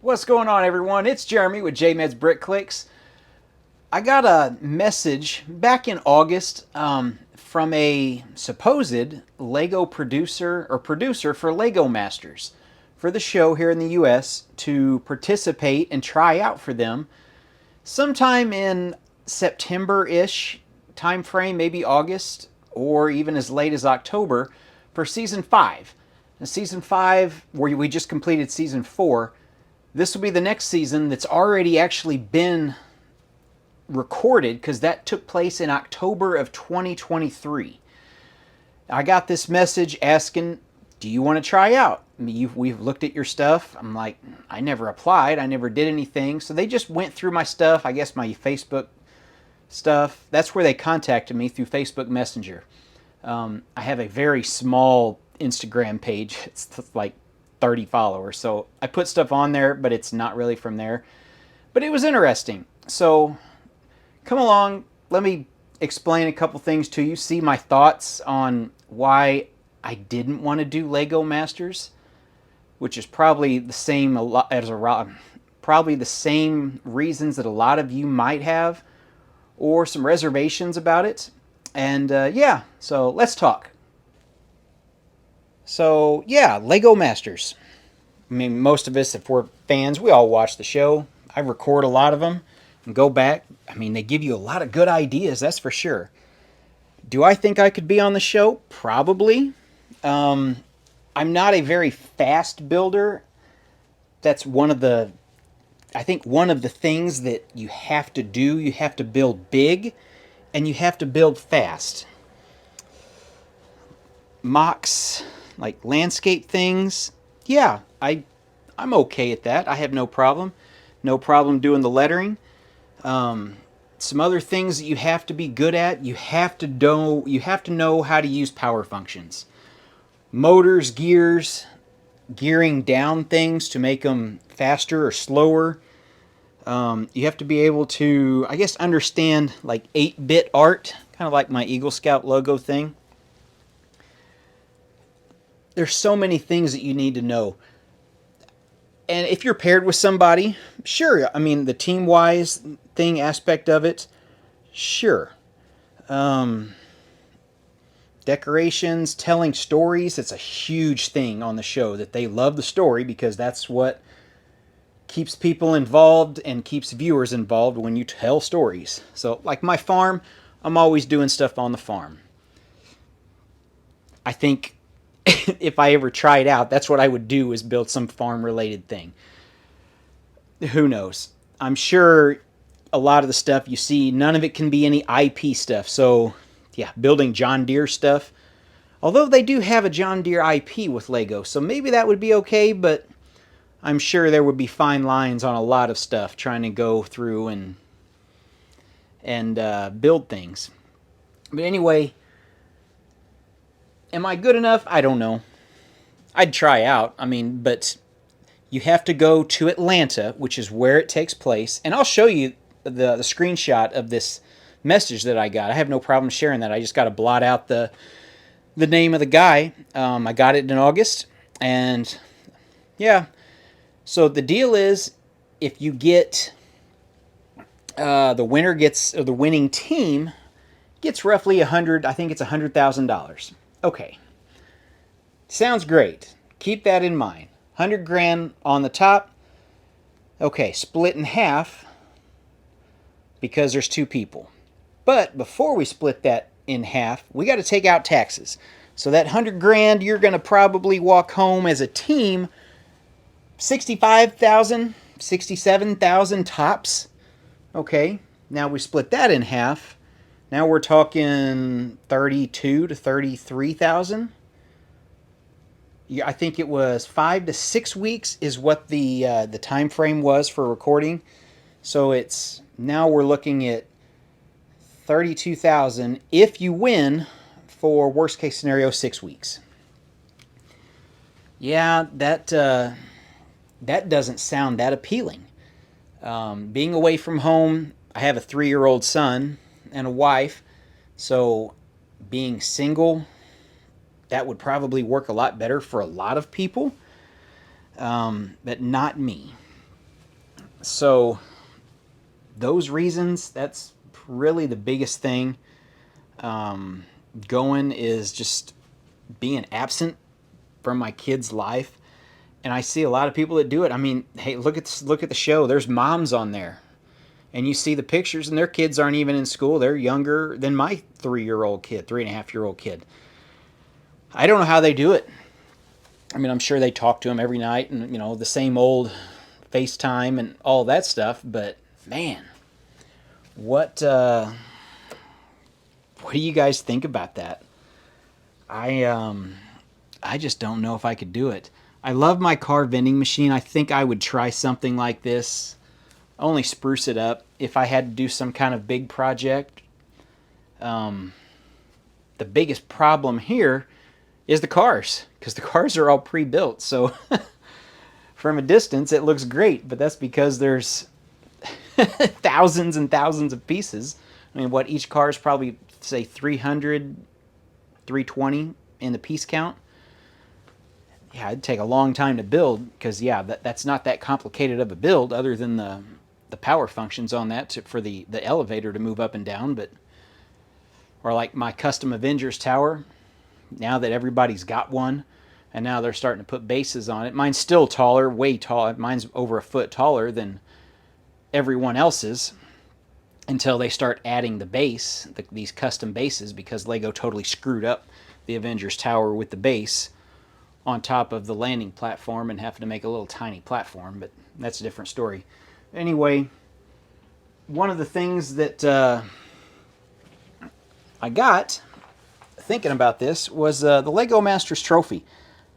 What's going on, everyone? It's Jeremy with JMed's Brick Clicks. I got a message back in August from a supposed Lego producer for Lego Masters for the show here in the U.S. to participate and try out for them sometime in September-ish time frame, maybe August, or even as late as October for season 5. And season 5, where we just completed season 4, this will be the next season that's already actually been recorded because that took place in October of 2023. I got this message asking, do you want to try out? We've looked at your stuff. I'm like, I never applied. I never did anything. So they just went through my stuff, I guess my Facebook stuff. That's where they contacted me, through Facebook Messenger. I have a very small Instagram page. It's like 30 followers. So I put stuff on there, but it's not really from there. But it was interesting. So come along. Let me explain a couple things to you. See my thoughts on why I didn't want to do Lego Masters, which is probably the same probably the same reasons that a lot of you might have, or some reservations about it. And yeah, so let's talk. So yeah, Lego Masters. I mean, most of us, if we're fans, we all watch the show. I record a lot of them and go back. I mean, they give you a lot of good ideas, that's for sure. Do I think I could be on the show? Probably. I'm not a very fast builder. That's I think one of the things that you have to do. You have to build big and you have to build fast. Mocks, like landscape things, yeah, I'm okay at that. I have no problem. No problem doing the lettering. Some other things that you have to be good at. You have to know how to use power functions. Motors, gears, gearing down things to make them faster or slower. You have to be able to, I guess, understand like 8-bit art, kind of like my Eagle Scout logo thing. There's so many things that you need to know. And if you're paired with somebody, sure. I mean, the team-wise thing aspect of it, sure. Decorations, telling stories, it's a huge thing on the show, that they love the story because that's what keeps people involved and keeps viewers involved when you tell stories. So, like my farm, I'm always doing stuff on the farm. I think if I ever tried out, that's what I would do, is build some farm-related thing. Who knows? I'm sure a lot of the stuff you see, none of it can be any IP stuff. So, yeah, building John Deere stuff. Although they do have a John Deere IP with Lego, so maybe that would be okay, but I'm sure there would be fine lines on a lot of stuff trying to go through and build things. But anyway, am I good enough? I don't know. I'd try out. I mean, but you have to go to Atlanta, which is where it takes place. And I'll show you the screenshot of this message that I got. I have no problem sharing that. I just got to blot out the name of the guy. I got it in August. And yeah. So the deal is, if you get the winning team gets roughly I think it's $100,000. Okay. Sounds great. Keep that in mind. 100 grand on the top. Okay, split in half because there's 2 people. But before we split that in half, we got to take out taxes. So that 100 grand, you're going to probably walk home as a team 65,000, 67,000 tops. Okay, now we split that in half. Now we're talking 32 to 33,000. I think it was 5 to 6 weeks is what the time frame was for recording. So now we're looking at 32,000 if you win, for worst case scenario 6 weeks. Yeah, that doesn't sound that appealing. Being away from home, I have a 3-year-old son and a wife, so being single, that would probably work a lot better for a lot of people, but not me. So those reasons, that's really the biggest thing going, is just being absent from my kid's life. And I see a lot of people that do it. I mean, hey, look at the show. There's moms on there, and you see the pictures, and their kids aren't even in school. They're younger than my 3-year-old kid, 3.5-year-old kid. I don't know how they do it. I mean, I'm sure they talk to them every night, and the same old FaceTime and all that stuff. But man, what do you guys think about that? I just don't know if I could do it. I love my car vending machine. I think I would try something like this. Only spruce it up if I had to do some kind of big project. The biggest problem here is the cars, because the cars are all pre-built. So from a distance, it looks great, but that's because there's thousands and thousands of pieces. I mean, what, each car is probably, say, 300, 320 in the piece count. Yeah, it'd take a long time to build, because that's not that complicated of a build, other than the power functions on that for the elevator to move up and down. But, or like my custom Avengers tower, now that everybody's got one, and now they're starting to put bases on it. Mine's still taller, way taller. Mine's over a foot taller than everyone else's, until they start adding the base, these custom bases, because Lego totally screwed up the Avengers tower with the base on top of the landing platform, and having to make a little tiny platform. But that's a different story. Anyway, one of the things that I got thinking about this was the Lego Masters Trophy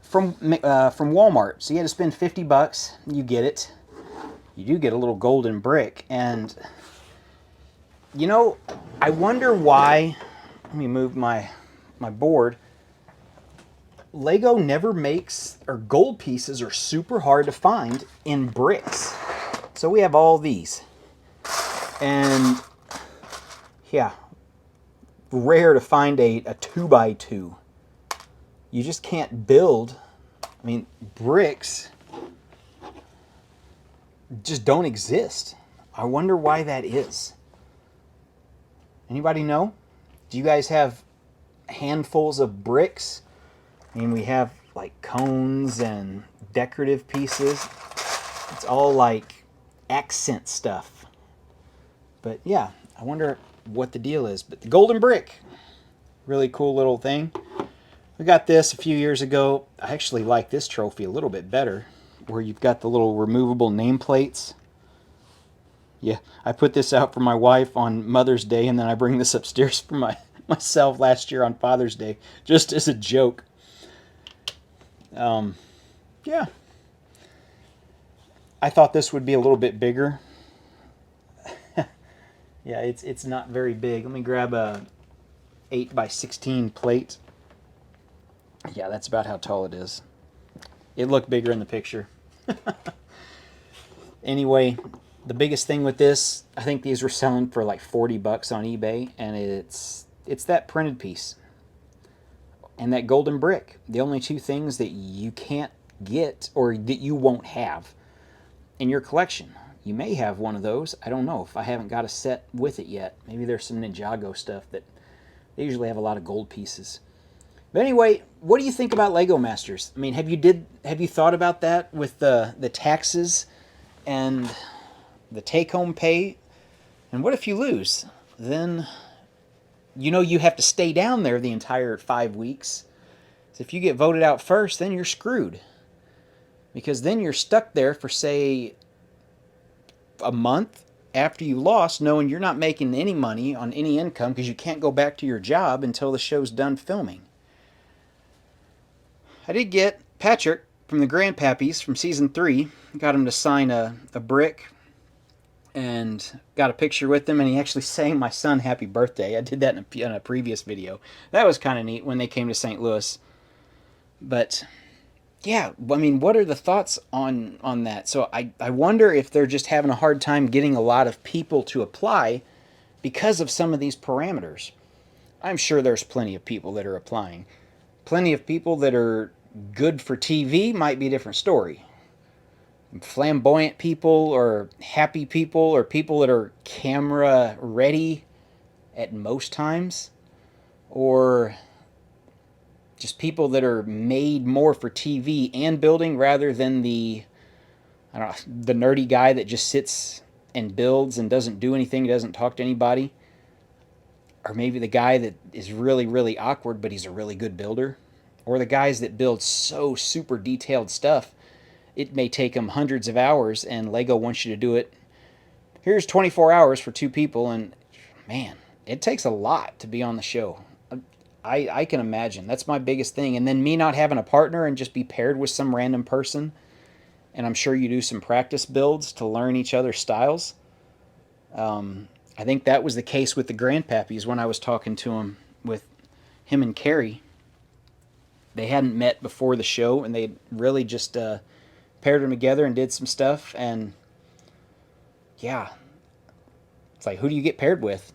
from Walmart. So you had to spend $50. You get it. You do get a little golden brick. And I wonder why. Let me move my board. Lego never makes, or gold pieces are super hard to find in bricks. So we have all these. And yeah, rare to find a 2x2. You just can't build. I mean, bricks just don't exist. I wonder why that is. Anybody know? Do you guys have handfuls of bricks? I mean, we have like cones and decorative pieces. It's all like accent stuff. But yeah, I wonder what the deal is. But the golden brick, really cool little thing. We got this a few years ago. I actually like this trophy a little bit better, where you've got the little removable nameplates. Yeah, I put this out for my wife on Mother's Day, and then I bring this upstairs for myself last year on Father's Day, just as a joke. Yeah. I thought this would be a little bit bigger. Yeah, it's not very big. Let me grab a 8x16 plate. Yeah, that's about how tall it is. It looked bigger in the picture. Anyway, the biggest thing with this, I think these were selling for like $40 on eBay, and it's that printed piece and that golden brick. The only two things that you can't get, or that you won't have in your collection. You may have one of those. I don't know if I haven't got a set with it yet. Maybe there's some Ninjago stuff that they usually have a lot of gold pieces. But anyway, what do you think about Lego Masters? I mean, have you thought about that with the taxes and the take-home pay? And what if you lose? Then you have to stay down there the entire 5 weeks. So if you get voted out first, then you're screwed. Because then you're stuck there for, say, a month after you lost, knowing you're not making any money on any income, because you can't go back to your job until the show's done filming. I did get Patrick from the Grandpappies from season 3. Got him to sign a brick, and got a picture with him, and he actually sang my son happy birthday. I did that in a previous video. That was kind of neat when they came to St. Louis. But yeah, I mean, what are the thoughts on that? So I wonder if they're just having a hard time getting a lot of people to apply because of some of these parameters. I'm sure there's plenty of people that are applying. Plenty of people that are good for TV might be a different story. flamboyant people or happy people or people that are camera ready at most times, or just people that are made more for TV and building rather than the, I don't know, the nerdy guy that just sits and builds and doesn't do anything, doesn't talk to anybody, or maybe the guy that is really, really awkward but he's a really good builder, or the guys that build so super detailed stuff it may take them hundreds of hours, and Lego wants you to do it. Here's 24 hours for two people, and man, it takes a lot to be on the show. I can imagine. That's my biggest thing. And then me not having a partner and just be paired with some random person, and I'm sure you do some practice builds to learn each other's styles. I think that was the case with the grandpappies when I was talking to him, with him and Carrie. They hadn't met before the show, and they really just paired them together and did some stuff. And yeah, it's like, who do you get paired with?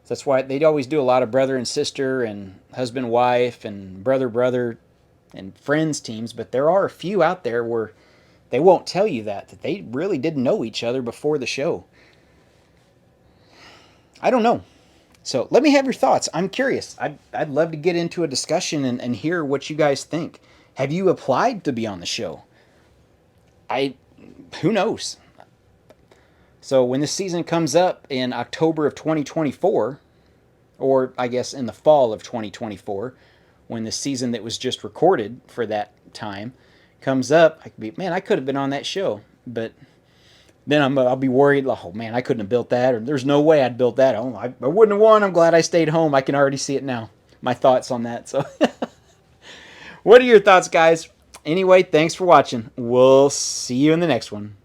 That's why they always do a lot of brother and sister and husband wife and brother brother and friends teams, but there are a few out there where they won't tell you that they really didn't know each other before the show. I don't know. So let me have your thoughts. I'm curious. I'd love to get into a discussion and hear what you guys think. Have you applied to be on the show? Who knows? So when this season comes up in October of 2024, or I guess in the fall of 2024, when the season that was just recorded for that time comes up, I could be, man, I could have been on that show, but then I'll be worried, oh man, I couldn't have built that, or there's no way I'd built that. Oh, I wouldn't have won. I'm glad I stayed home. I can already see it now. My thoughts on that. So what are your thoughts, guys? Anyway, thanks for watching. We'll see you in the next one.